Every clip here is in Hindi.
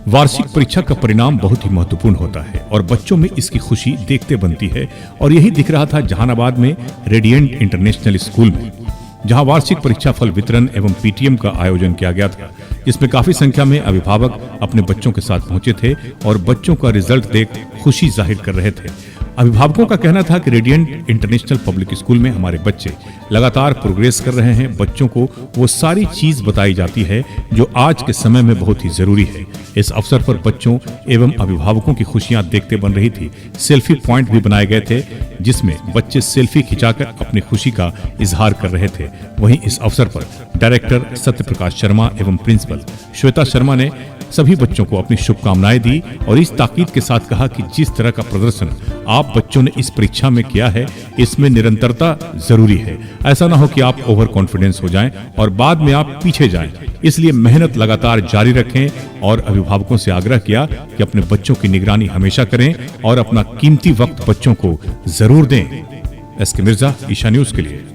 वार्षिक परीक्षा का परिणाम बहुत ही महत्वपूर्ण होता है और बच्चों में इसकी खुशी देखते बनती है। और यही दिख रहा था जहानाबाद में रेडिएंट इंटरनेशनल स्कूल में, जहां वार्षिक परीक्षा फल वितरण एवं पीटीएम का आयोजन किया गया था, जिसमें काफी संख्या में अभिभावक अपने बच्चों के साथ पहुंचे थे और बच्चों का रिजल्ट देख खुशी जाहिर कर रहे थे। अभिभावकों का कहना था कि रेडिएंट इंटरनेशनल पब्लिक स्कूल में हमारे बच्चे लगातार प्रोग्रेस कर रहे हैं। बच्चों को वो सारी चीज बताई जाती है जो आज के समय में बहुत ही जरूरी है। इस अवसर पर बच्चों एवं अभिभावकों की खुशियां देखते बन रही थी। सेल्फी पॉइंट भी बनाए गए थे, जिसमें बच्चे सेल्फी खिंचाकर अपनी खुशी का इजहार कर रहे थे। वहीं इस अवसर पर डायरेक्टर सत्य प्रकाश शर्मा एवं प्रिंसिपल श्वेता शर्मा ने सभी बच्चों को अपनी शुभकामनाएं दी और इस ताकीद के साथ कहा कि जिस तरह का प्रदर्शन आप बच्चों ने इस परीक्षा में किया है, इसमें निरंतरता जरूरी है। ऐसा ना हो कि आप ओवर कॉन्फिडेंस हो जाएं और बाद में आप पीछे जाएं। इसलिए मेहनत लगातार जारी रखें और अभिभावकों से आग्रह किया कि अपने बच्चों की निगरानी हमेशा करें और अपना कीमती वक्त बच्चों को जरूर दें। एसके मिर्जा, ईशा न्यूज के लिए।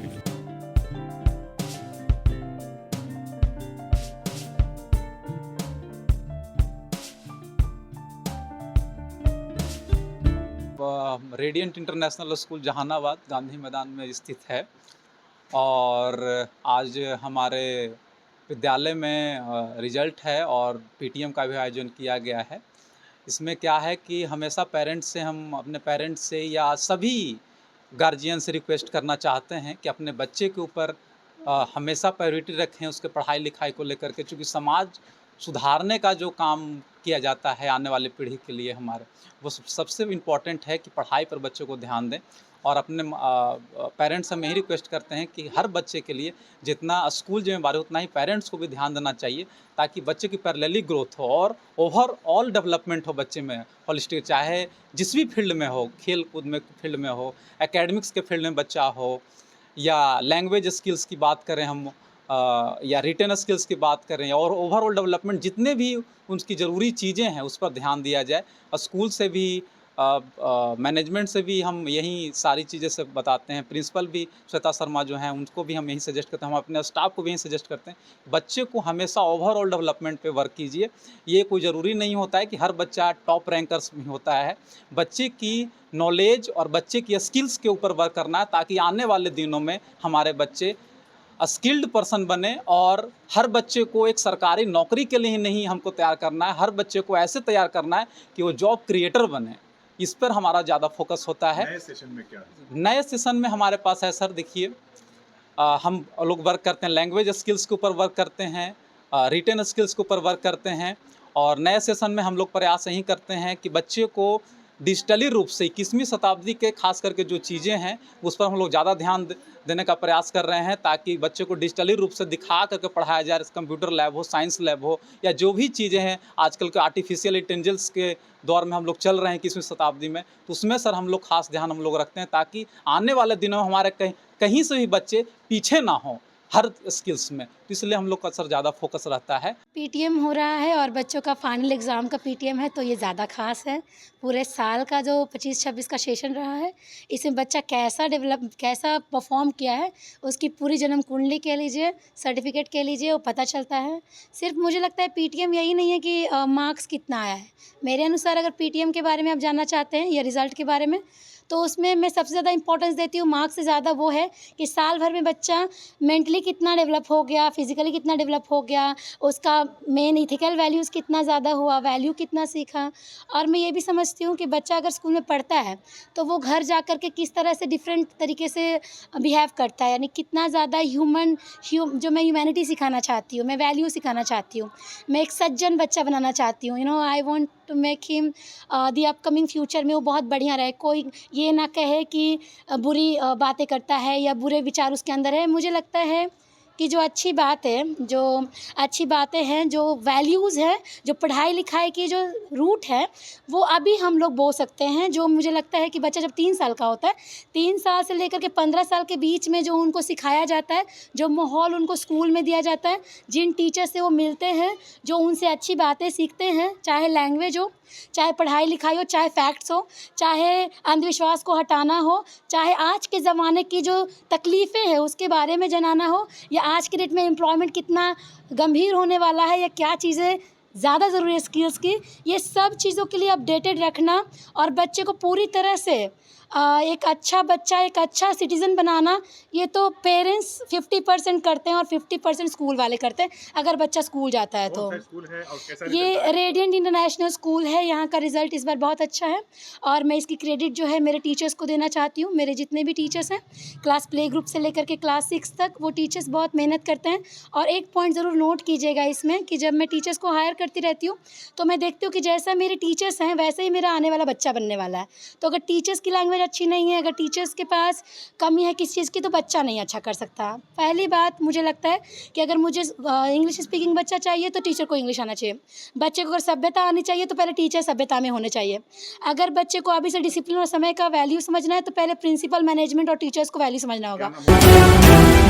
Radiant international school Jehanabad Gandhi Maidan में स्थित है और आज हमारे विद्यालय में रिजल्ट है और पीटीएम का भी आयोजन किया गया है। इसमें क्या है कि हमेशा पेरेंट्स से हम अपने पेरेंट्स से या सभी गार्जियन से रिक्वेस्ट करना चाहते हैं कि अपने बच्चे के ऊपर हमेशा प्रायोरिटी रखें उसके पढ़ाई लिखाई को लेकर के, क्योंकि समाज सुधारने का जो काम किया जाता है आने वाली पीढ़ी के लिए हमारे, वो सबसे इम्पॉर्टेंट है कि पढ़ाई पर बच्चों को ध्यान दें। और अपने पेरेंट्स से हम यही रिक्वेस्ट करते हैं कि हर बच्चे के लिए जितना स्कूल जिम्मेदारी उतना ही पेरेंट्स को भी ध्यान देना चाहिए, ताकि बच्चे की पैरेलली ग्रोथ हो और ओवरऑल डेवलपमेंट हो बच्चे में होलिस्टिक, चाहे जिस भी फील्ड में हो, खेल कूद में फील्ड में हो, एकेडमिक्स के फील्ड में बच्चा हो, या लैंग्वेज स्किल्स की बात करें हम, या रिटन स्किल्स की बात करें, और ओवरऑल डेवलपमेंट जितने भी उनकी ज़रूरी चीज़ें हैं उस पर ध्यान दिया जाए। और स्कूल से भी मैनेजमेंट से भी हम यही सारी चीज़ें से बताते हैं। प्रिंसिपल भी श्वेता शर्मा जो हैं उनको भी हम यही सजेस्ट करते हैं, हम अपने स्टाफ को भी यही सजेस्ट करते हैं, बच्चे को हमेशा ओवरऑल डेवलपमेंट पे वर्क कीजिए। ये कोई ज़रूरी नहीं होता है कि हर बच्चा टॉप रैंकर्स में होता है। बच्चे की नॉलेज और बच्चे की स्किल्स के ऊपर वर्क करना है, ताकि आने वाले दिनों में हमारे बच्चे स्किल्ड पर्सन बने। और हर बच्चे को एक सरकारी नौकरी के लिए ही नहीं हमको तैयार करना है, हर बच्चे को ऐसे तैयार करना है कि वो जॉब क्रिएटर बने। इस पर हमारा ज़्यादा फोकस होता है। नए सेशन में क्या है? नए सेशन में हमारे पास है सर, देखिए हम लोग वर्क करते हैं, लैंग्वेज स्किल्स के ऊपर वर्क करते हैं, रिटन स्किल्स के ऊपर वर्क करते हैं। और नए सेशन में हम लोग प्रयास यही करते हैं कि बच्चे को डिजिटली रूप से 21वीं शताब्दी के खास करके जो चीज़ें हैं उस पर हम लोग ज़्यादा ध्यान देने का प्रयास कर रहे हैं, ताकि बच्चे को डिजिटली रूप से दिखा करके पढ़ाया जाए। कंप्यूटर लैब हो, साइंस लैब हो, या जो भी चीज़ें हैं आजकल के आर्टिफिशियल इंटेलिजेंस के दौर में हम लोग चल रहे हैं 21वीं शताब्दी में, तो उसमें सर हम लोग खास ध्यान हम लोग रखते हैं, ताकि आने वाले दिनों में हमारे कहीं से भी बच्चे पीछे ना हों हर स्किल्स में। तो इसलिए हम लोग का सर ज़्यादा फोकस रहता है। पीटीएम हो रहा है और बच्चों का फाइनल एग्ज़ाम का पीटीएम है, तो ये ज़्यादा खास है। पूरे साल का जो 25-26 का सेशन रहा है, इसमें बच्चा कैसा परफॉर्म किया है, उसकी पूरी जन्म कुंडली कह लीजिए, सर्टिफिकेट कह लीजिए, वो पता चलता है। सिर्फ मुझे लगता है पीटीएम यही नहीं है कि मार्क्स कितना आया है। मेरे अनुसार अगर पीटीएम के बारे में आप जानना चाहते हैं या रिज़ल्ट के बारे में, तो उसमें मैं सबसे ज़्यादा इंपॉर्टेंस देती हूँ मार्क्स से ज़्यादा वो है कि साल भर में बच्चा मेंटली कितना डेवलप हो गया, फिज़िकली कितना डेवलप हो गया, उसका मेन इथिकल वैल्यूज़ कितना ज़्यादा हुआ, वैल्यू कितना सीखा। और मैं ये भी समझती हूँ कि बच्चा अगर स्कूल में पढ़ता है तो वो घर जा कर के किस तरह से डिफरेंट तरीके से बिहेव करता है, यानी कितना ज़्यादा जो मैं ह्यूमैनिटी सिखाना चाहती हूँ, मैं वैल्यू सिखाना चाहती हूँ, मैं एक सज्जन बच्चा बनाना चाहती हूँ। I want to make him the upcoming future में वो बहुत बढ़िया रहे, कोई ये ना कहे कि बुरी बातें करता है या बुरे विचार उसके अंदर है। मुझे लगता है कि जो अच्छी बातें हैं, जो वैल्यूज़ हैं, जो पढ़ाई लिखाई की जो रूट है, वो अभी हम लोग बो सकते हैं। जो मुझे लगता है कि बच्चा जब 3 साल का होता है, 3 साल से लेकर के 15 साल के बीच में जो उनको सिखाया जाता है, जो माहौल उनको स्कूल में दिया जाता है, जिन टीचर से वो मिलते हैं, जो उनसे अच्छी बातें सीखते हैं, चाहे लैंग्वेज हो, चाहे पढ़ाई लिखाई हो, चाहे फैक्ट्स हो, चाहे अंधविश्वास को हटाना हो, चाहे आज के ज़माने की जो तकलीफ़ें हैं उसके बारे में जानना हो, या आज के डेट में एम्प्लॉयमेंट कितना गंभीर होने वाला है, या क्या चीज़ें ज़्यादा ज़रूरी है स्किल्स की। ये सब चीज़ों के लिए अपडेटेड रखना और बच्चे को पूरी तरह से एक अच्छा बच्चा, एक अच्छा सिटीज़न बनाना, ये तो पेरेंट्स 50% करते हैं और 50% स्कूल वाले करते हैं, अगर बच्चा स्कूल जाता है तो। कौन सा स्कूल है और कैसा ये रिजल्ट आया? रेडिएंट इंटरनेशनल स्कूल है, यहाँ का रिज़ल्ट इस बार बहुत अच्छा है और मैं इसकी क्रेडिट जो है मेरे टीचर्स को देना चाहती हूँ। मेरे जितने भी टीचर्स हैं, क्लास प्ले ग्रुप से लेकर के क्लास 6 तक, वो टीचर्स बहुत मेहनत करते हैं। और एक पॉइंट ज़रूर नोट कीजिएगा इसमें कि जब मैं टीचर्स को हायर करती रहती हूँ, तो मैं देखती हूँ कि जैसा मेरे टीचर्स हैं, वैसे ही मेरा आने वाला बच्चा बनने वाला है। तो अगर टीचर्स की लैंग्वेज अच्छी नहीं है, अगर टीचर्स के पास कमी है किसी चीज़ की, तो बच्चा नहीं अच्छा कर सकता। पहली बात मुझे लगता है कि अगर मुझे इंग्लिश स्पीकिंग बच्चा चाहिए तो टीचर को इंग्लिश आना चाहिए। बच्चे को अगर सभ्यता आनी चाहिए तो पहले टीचर सभ्यता में होने चाहिए। अगर बच्चे को अभी से डिसिप्लिन और समय का वैल्यू समझना है तो पहले प्रिंसिपल, मैनेजमेंट और टीचर्स को वैल्यू समझना क्या होगा। नाम है?